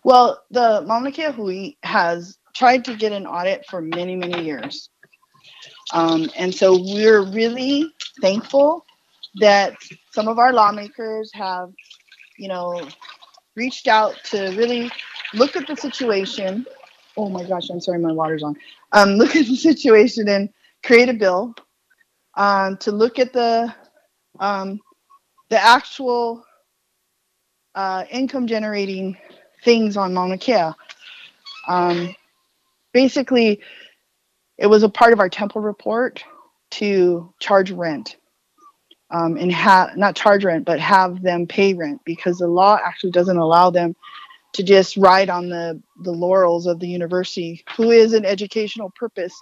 Well, the Mauna Kea Hui has tried to get an audit for many, many years. And so we're really thankful that some of our lawmakers have, you know, reached out to really look at the situation. Oh my gosh, I'm sorry, my water's on. Look at the situation and create a bill to look at um, the actual income generating things on Mauna Kea. Um, Basically, it was a part of our temple report to charge rent and have not charge rent, but have them pay rent because the law actually doesn't allow them to just ride on the laurels of the university, who is an educational purpose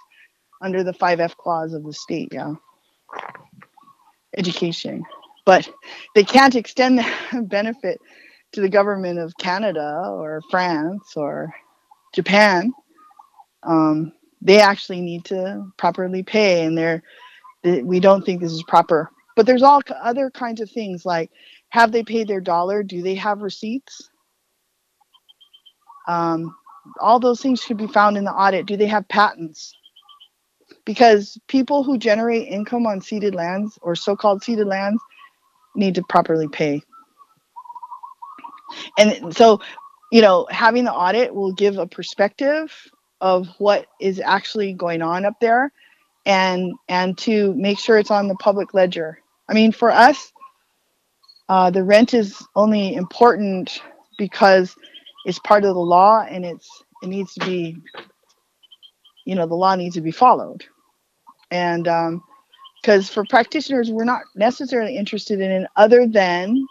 under the 5F clause of the state. Yeah, education. But they can't extend that benefit to the government of Canada or France or Japan. They actually need to properly pay, and we don't think this is proper. But there's all other kinds of things like, have they paid their dollar? Do they have receipts? Um, all those things should be found in the audit. Do they have patents? Because people who generate income on ceded lands or so-called ceded lands need to properly pay. And so, having the audit will give a perspective of what is actually going on up there, and to make sure it's on the public ledger. I mean, for us, the rent is only important because it's part of the law, and it needs to be, the law needs to be followed. And because for practitioners, we're not necessarily interested in it, other than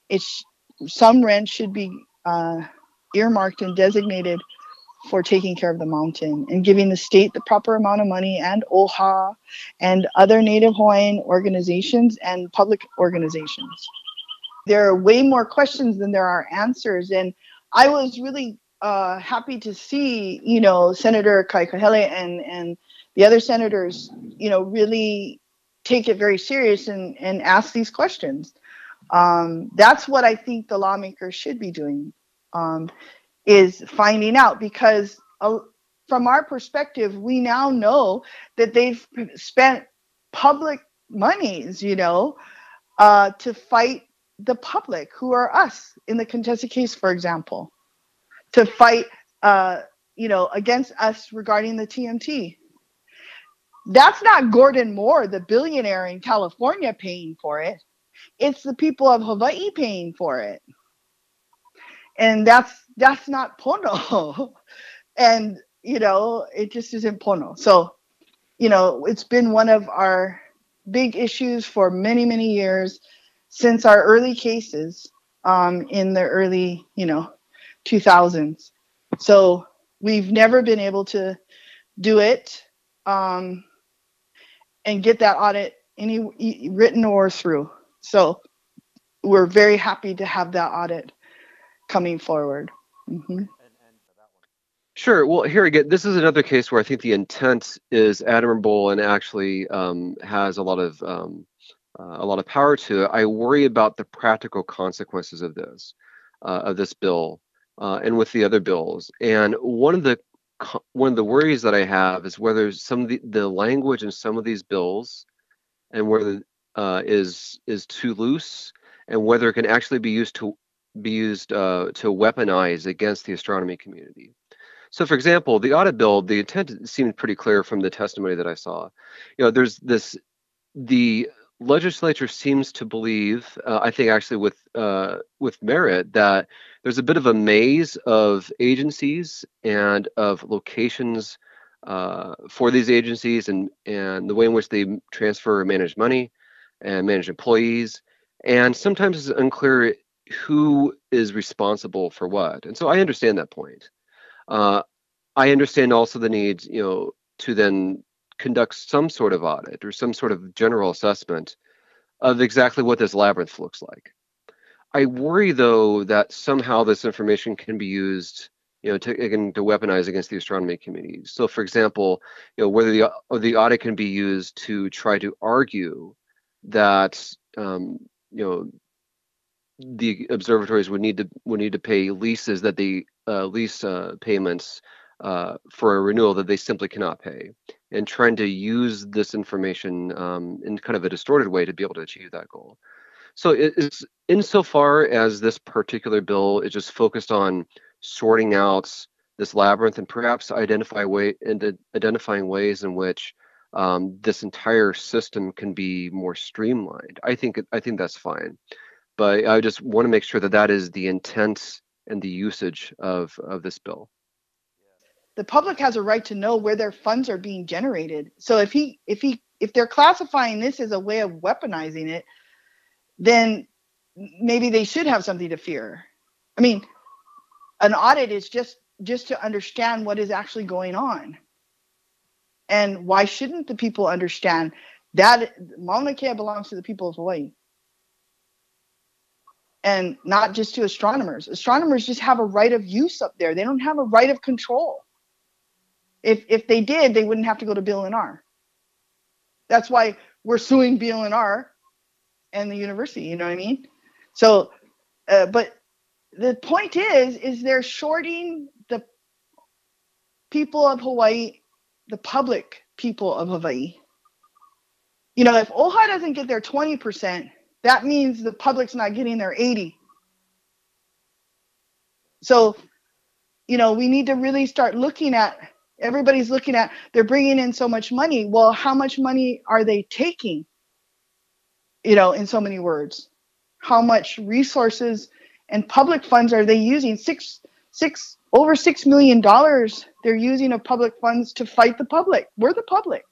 it's some rent should be earmarked and designated for taking care of the mountain and giving the state the proper amount of money, and OHA and other Native Hawaiian organizations and public organizations. There are way more questions than there are answers. And I was really happy to see, Senator Kaikahele and the other senators, really take it very serious and ask these questions. That's what I think the lawmakers should be doing, is finding out, because from our perspective, we now know that they've spent public monies, to fight the public, who are us in the contested case, for example, to fight, against us regarding the TMT. That's not Gordon Moore, the billionaire in California, paying for it. It's the people of Hawaii paying for it. And that's not Pono. And, it just isn't Pono. So, it's been one of our big issues for many, many years, since our early cases in the early, 2000s. So we've never been able to do it and get that audit any written or through. So we're very happy to have that audit coming forward. Mm-hmm. Sure. Well, here again, this is another case where I think the intent is admirable and actually has a lot of power to it. I worry about the practical consequences of this bill, and with the other bills. And one of the worries that I have is whether some of the language in some of these bills, and whether is too loose, and whether it can actually be used to weaponize against the astronomy community. So, for example, the audit bill, the intent seemed pretty clear from the testimony that I saw. There's the legislature seems to believe, I think actually with merit, that there's a bit of a maze of agencies and of locations for these agencies, and the way in which they transfer or manage money and manage employees. And sometimes it's unclear who is responsible for what. And so I understand that point. Uh, I understand also the need, to then conduct some sort of audit or some sort of general assessment of exactly what this labyrinth looks like. I worry, though, that somehow this information can be used, again, to weaponize against the astronomy community. So, for example, whether the audit can be used to try to argue that, the observatories would need to pay leases that they lease payments for a renewal that they simply cannot pay, and trying to use this information in kind of a distorted way to be able to achieve that goal. So it's insofar as this particular bill is just focused on sorting out this labyrinth and perhaps identifying ways in which this entire system can be more streamlined. I think that's fine, but I just want to make sure that that is the intent and the usage of this bill. The public has a right to know where their funds are being generated. So if they're classifying this as a way of weaponizing it, then maybe they should have something to fear. I mean, an audit is just to understand what is actually going on. And why shouldn't the people understand that Mauna Kea belongs to the people of Hawaii? And not just to astronomers. Astronomers just have a right of use up there. They don't have a right of control. If they did, they wouldn't have to go to BLNR. That's why we're suing BLNR and the university, you know what I mean? So, but the point is they're shorting the people of Hawaii, the public people of Hawaii. You know, if OHA doesn't get their 20%, that means the public's not getting their 80. So, you know, we need to really start looking at, everybody's looking at, they're bringing in so much money. Well, how much money are they taking? You know, in so many words, how much resources and public funds are they using? Over $6 million they're using of public funds to fight the public. We're the public.